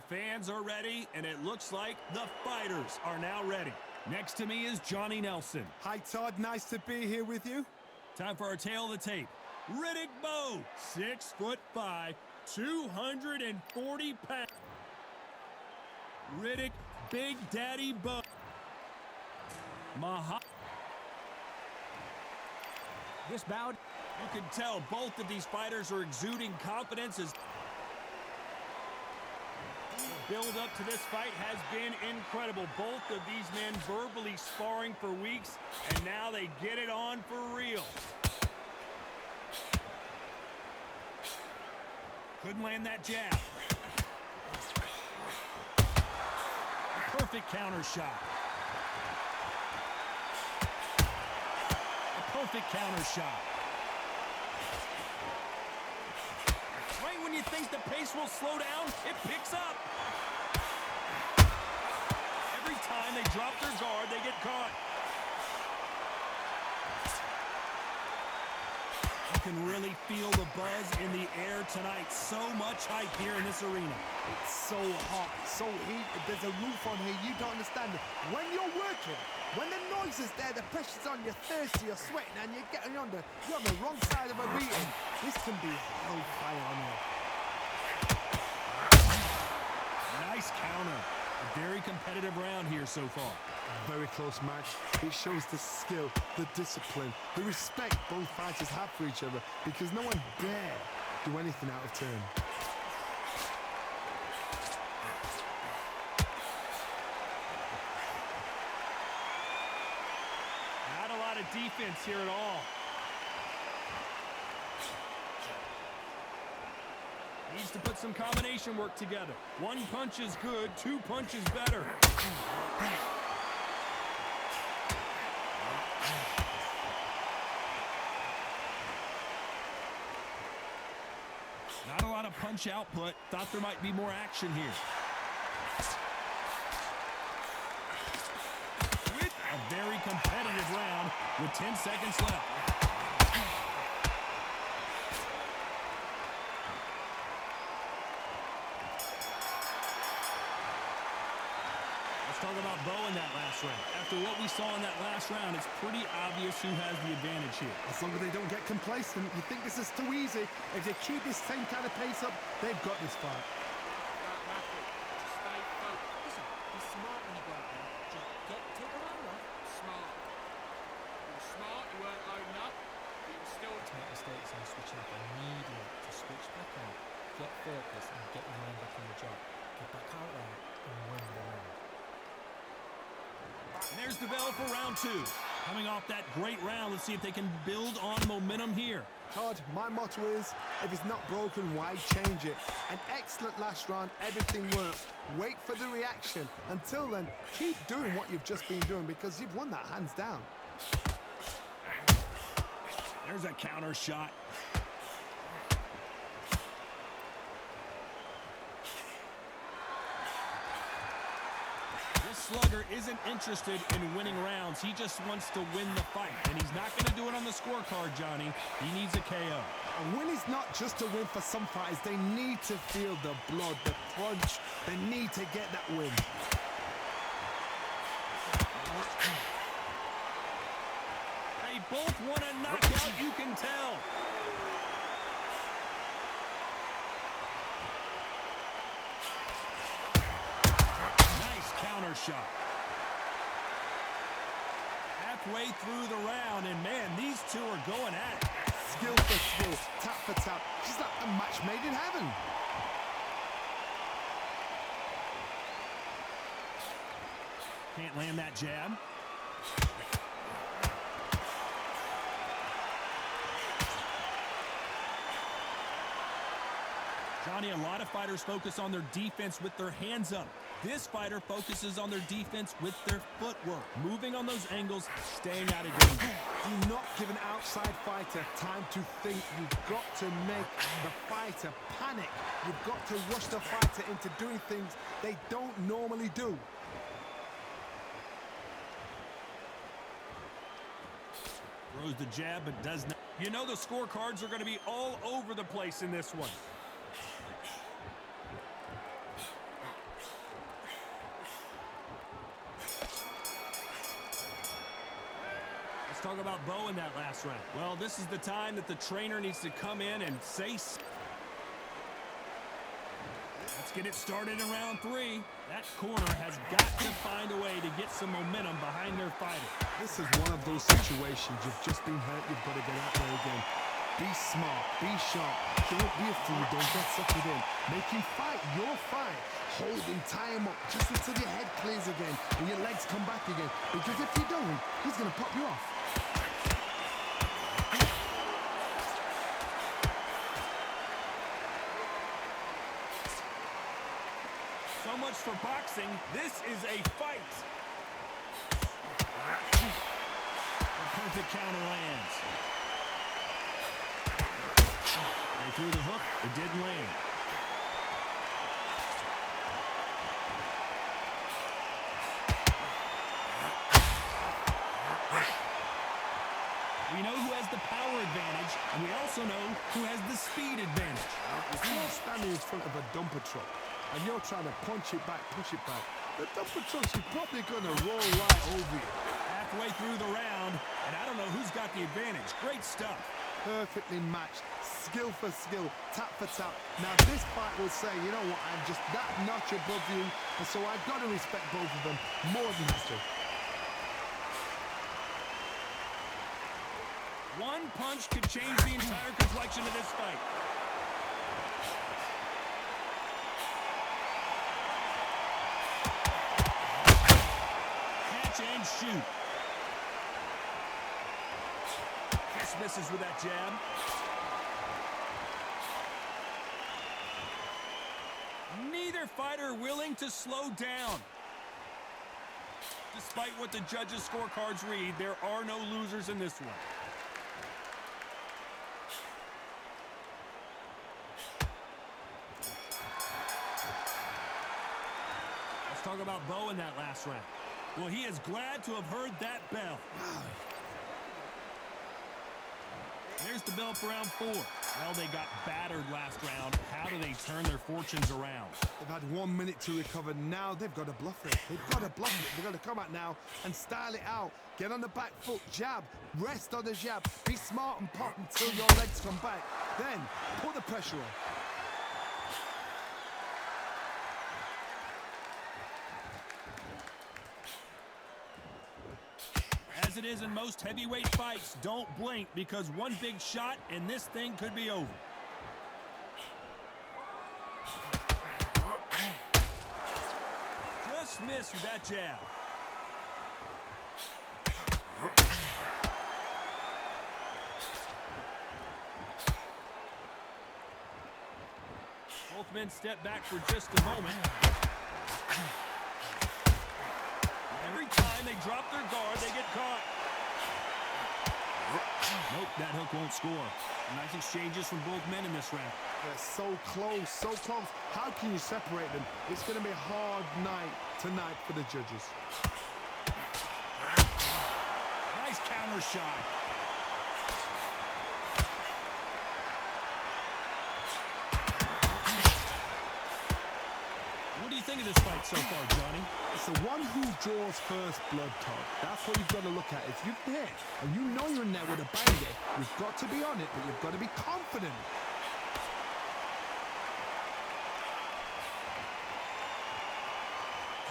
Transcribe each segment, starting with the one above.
fans are ready, and it looks like the fighters are now ready. Next to me is Johnny Nelson. Hi, Todd. Nice to be here with you. Time for our tale of the tape. Riddick Bowe, 6'5", 240 pounds. Riddick, Big Daddy Bowe. This bout, you can tell both of these fighters are exuding confidence as the build up to this fight has been incredible. Both of these men verbally sparring for weeks, and now they get it on for real. Couldn't land that jab. Perfect counter shot. A perfect counter shot. Right when you think the pace will slow down, it picks up. Every time they drop their guard, they get caught. You can really feel the buzz in the air tonight. So much hype here in this arena. It's so hot, so heated. There's a roof on here. You don't understand it. When you're working, when the noise is there, the pressure's on, you're thirsty, you're sweating, and you're getting on the wrong side of a beating. This can be hellfire on here. Nice counter. A very competitive round here so far. Very close match. It shows the skill, the discipline, the respect both fighters have for each other, because no one dare do anything out of turn. Not a lot of defense here at all. Needs to put some combination work together. One punch is good, two punches better. Not a lot of punch output. Thought there might be more action here. With a very competitive round with 10 seconds left. Let's talk about Bowe in that last round. After what we saw in that last round, it's pretty obvious who has the advantage here. As long as they don't get complacent, you think this is too easy. If they keep this same kind of pace up, they've got this fight. stay focused. Listen, be smart when you go out there. Just take the line off. Smart. You're smart, you weren't loading up. You were still... Make mistakes and switch up immediately to switch back out. Get focused and get your mind back on the job. Get back out there and win the round. And there's the bell for round two. Coming off that great round, let's see if they can build on momentum here. Todd, my motto is, if it's not broken, why change it? An excellent last round, everything worked. Wait for the reaction. Until then, keep doing what you've just been doing, because you've won that hands down. There's a counter shot. Slugger isn't interested in winning rounds. He just wants to win the fight, and he's not going to do it on the scorecard, Johnny. He needs a KO. A win is not just a win for some fighters. They need to feel the blood, the punch. They need to get that win. They both want a knockout, you can tell. Counter shot. Halfway through the round, and man, these two are going at it. Skill for skill, tap for tap. She's like a match made in heaven. Can't land that jab. Johnny, a lot of fighters focus on their defense with their hands up. This fighter focuses on their defense with their footwork, moving on those angles, staying out of danger. Do not give an outside fighter time to think. You've got to make the fighter panic. You've got to rush the fighter into doing things they don't normally do. Throws the jab, but does not. You know the scorecards are going to be all over the place in this one. Let's talk about Bo in that last round. Well, this is the time that the trainer needs to come in and say... Let's get it started in round 3. That corner has got to find a way to get some momentum behind their fighter. This is one of those situations. You've just been hurt. You've got to get out there again. Be smart. Be sharp. Don't be a fool. Don't get suckered in. Make him fight your fight. Hold him. Tie him up just until your head clears again and your legs come back again. Because if you don't, he's going to pop you off. So much for boxing. This is a fight. The perfect counter lands. They threw the hook. It didn't land. We know who has the power advantage, and we also know who has the speed advantage. If you're standing in front of a dumper truck and you're trying to punch it back, push it back, the dumper truck's probably going to roll right over you. Halfway through the round, and I don't know who's got the advantage. Great stuff. Perfectly matched, skill for skill, tap for tap. Now this fight will say, you know what, I'm just that notch above you, and so I've got to respect both of them more than has to. One punch could change the entire complexion of this fight. Catch and shoot. Just misses with that jab. Neither fighter willing to slow down. Despite what the judges' scorecards read, there are no losers in this one. Talk about Bo in that last round. Well, he is glad to have heard that bell. There's the bell for round 4. Well, they got battered last round. How do they turn their fortunes around? They've had 1 minute to recover. Now they've got to bluff it. They've got to bluff it. They've got to come out now and style it out. Get on the back foot, jab, rest on the jab. Be smart and pop until your legs come back. Then put the pressure on. As it is in most heavyweight fights, don't blink because one big shot and this thing could be over. Just missed with that jab. Both men step back for just a moment. Every time they drop their guard, they get caught. Nope, that hook won't score. Nice exchanges from both men in this round. They're so close, so close. How can you separate them? It's going to be a hard night tonight for the judges. Nice counter shot. What do you think of this fight so far, Johnny? It's the one who draws first blood, Todd. That's what you've got to look at. If you're there and you know you're in there with a banger, you've got to be on it, but you've got to be confident.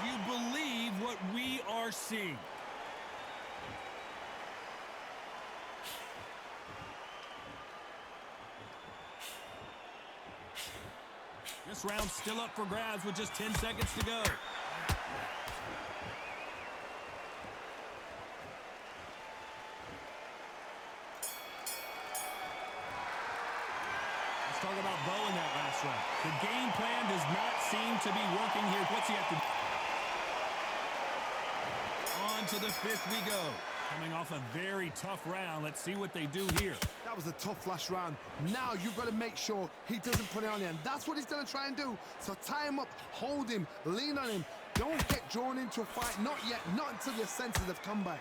Do you believe what we are seeing? This round's still up for grabs with just 10 seconds to go. Let's talk about Bo in that last round. The game plan does not seem to be working here. What's he have to do? On to the 5th we go. Coming off a very tough round. Let's see what they do here. That was a tough last round. Now you've got to make sure he doesn't put it on you. And that's what he's going to try and do. So tie him up, hold him, lean on him. Don't get drawn into a fight. Not yet. Not until your senses have come back.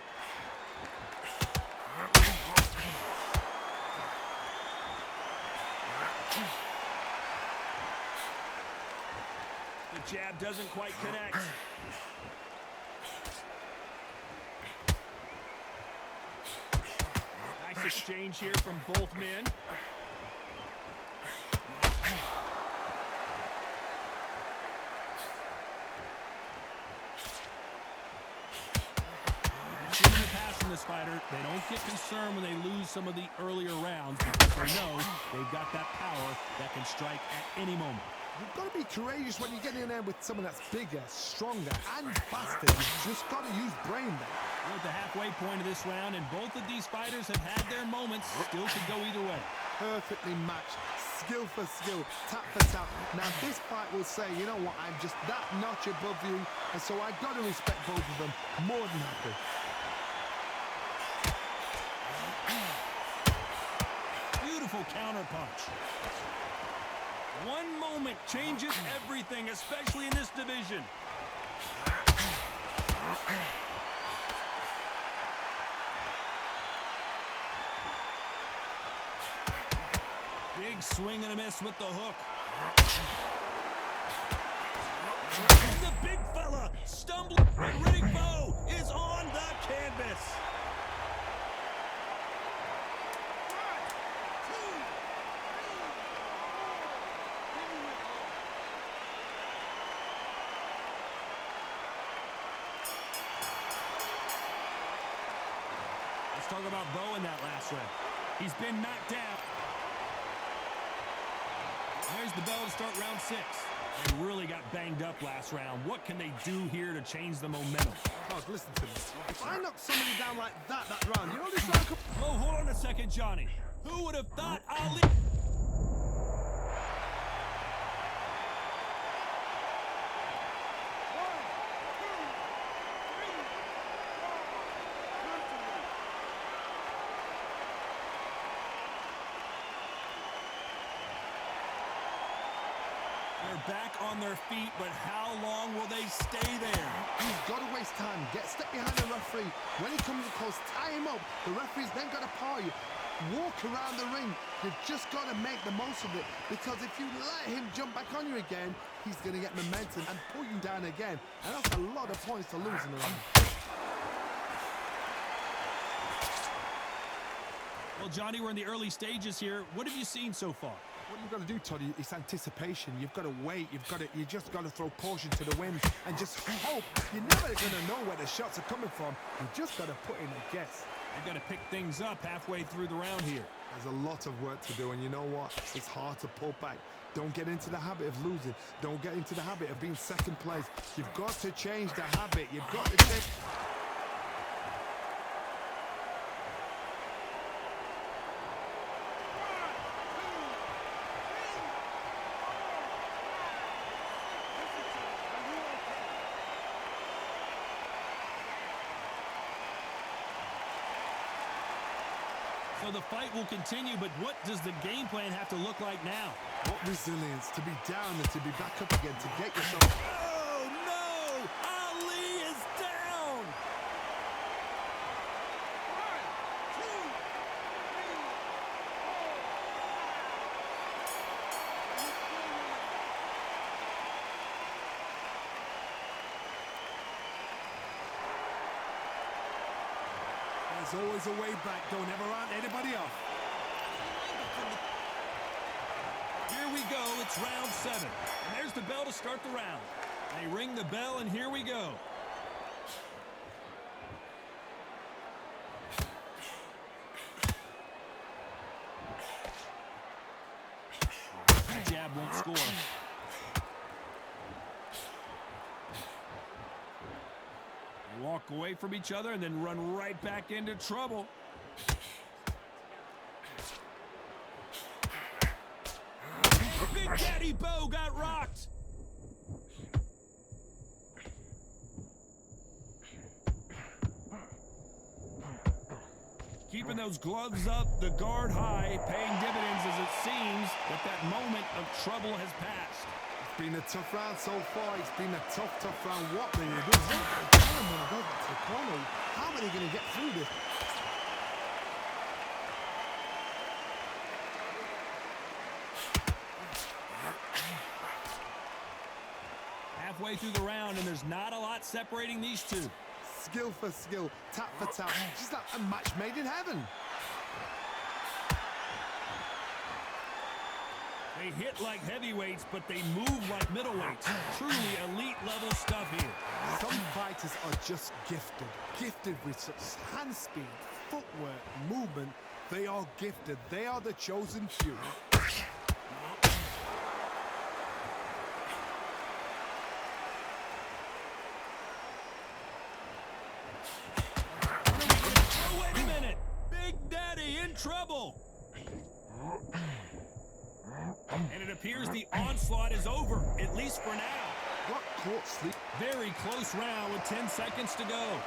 The jab doesn't quite connect. exchange here from both men. In the past in this fighter, they don't get concerned when they lose some of the earlier rounds because they know they've got that power that can strike at any moment. You've got to be courageous when you get in there with someone that's bigger, stronger, and faster. You've just got to use brain there. We're at the halfway point of this round, and both of these fighters have had their moments. Still could go either way. Perfectly matched, skill for skill, tap for tap. Now this fight will say, you know what, I'm just that notch above you, and so I've got to respect both of them more than happy. Beautiful counter punch. One moment changes everything, especially in this division. Big swing and a miss with the hook. And the big fella stumbling. And Riddick Bowe is on the canvas. Let's talk about Bowe in that last round. He's been knocked down. There's the bell to start round 6. They really got banged up last round. What can they do here to change the momentum? Oh, listen to this. If I knock somebody down like that round, you know this round could... Oh, hold on a second, Johnny. Who would have thought Ali... They're back on their feet, but how long will they stay there? You've got to waste time. Get step behind the referee. When he comes close, tie him up. The referee's then got to power you. Walk around the ring. You've just got to make the most of it, because if you let him jump back on you again, he's going to get momentum and pull you down again. And that's a lot of points to lose in the round. Well, Johnny, we're in the early stages here. What have you seen so far? What you've got to do, Toddy, is anticipation. You've got to wait. You just got to throw caution to the wind and just hope. You're never going to know where the shots are coming from. You just got to put in a guess. They've got to pick things up halfway through the round here. There's a lot of work to do, and you know what? It's hard to pull back. Don't get into the habit of losing. Don't get into the habit of being second place. You've got to change the habit. You've got to change... So the fight will continue, but what does the game plan have to look like now? What resilience to be down and to be back up again, to get yourself... Oh, no! Ali is down! 1, 2, 3. There's always a way back. Don't ever round anybody off. Here we go. It's round 7. And there's the bell to start the round. They ring the bell, and here we go. That jab won't score. They walk away from each other and then run right back into trouble. Big Daddy Bowe got rocked. Keeping those gloves up, the guard high, paying dividends as it seems that moment of trouble has passed. It's been a tough round so far. It's been a tough round. What do you do? I'm going to go back to the corner. How are they going to get through this? Halfway through the round, and there's not a lot separating these two. Skill for skill, tap for tap, just like a match made in heaven. They hit like heavyweights, but they move like middleweights. Truly elite level stuff here. Some fighters are just gifted. Gifted with such hand speed, footwork, movement. They are gifted. They are the chosen few. Oh, wait a minute. Big Daddy in trouble. And it appears the onslaught is over, at least for now. What caught sleep? Very close round with 10 seconds to go.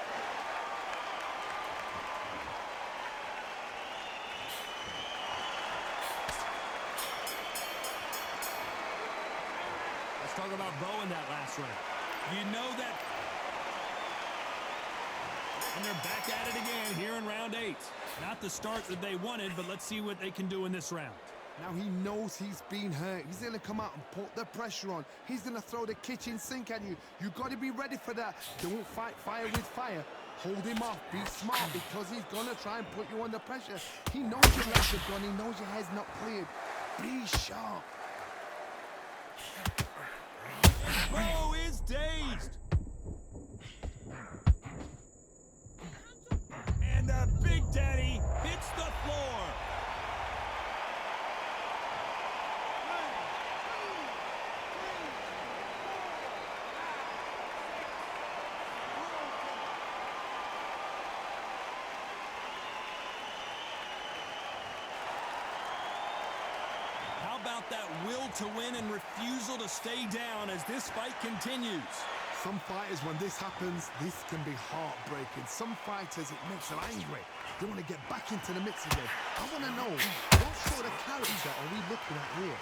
Let's talk about Bo in that last round. You know that. And they're back at it again here in round 8. Not the start that they wanted, but let's see what they can do in this round. Now he knows he's been hurt. He's going to come out and put the pressure on. He's going to throw the kitchen sink at you. You got to be ready for that. Don't fight fire with fire. Hold him off. Be smart because he's going to try and put you under pressure. He knows your legs are gone. He knows your head's not cleared. Be sharp. Bo is dazed. And the Big Daddy hits the floor. How about that will to win and refusal to stay down as this fight continues? Some fighters, when this happens, this can be heartbreaking. Some fighters, it makes them angry. They want to get back into the mix again. I want to know, what sort of character are we looking at here?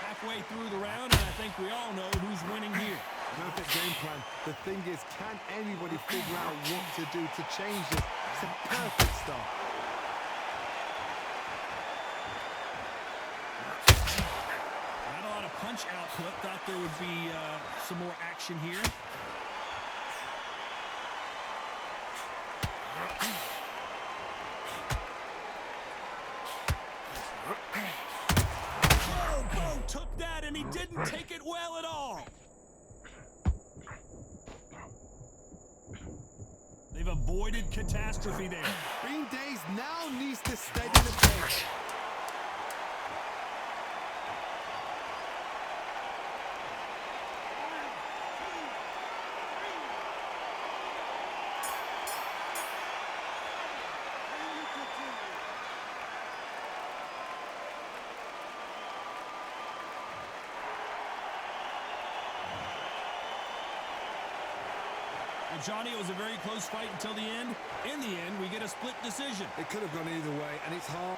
Halfway through the round, and I think we all know who's winning here. Perfect game plan. The thing is, can anybody figure out what to do to change this? It's a perfect start. Not a lot of punch output. Thought there would be some more action here. Oh, Bo took that, and he didn't take it well at all. They've avoided catastrophe there. Green Days now needs to steady the pace. Well, Johnny, it was a very close fight until the end. In the end, we get a split decision. It could have gone either way, and it's hard.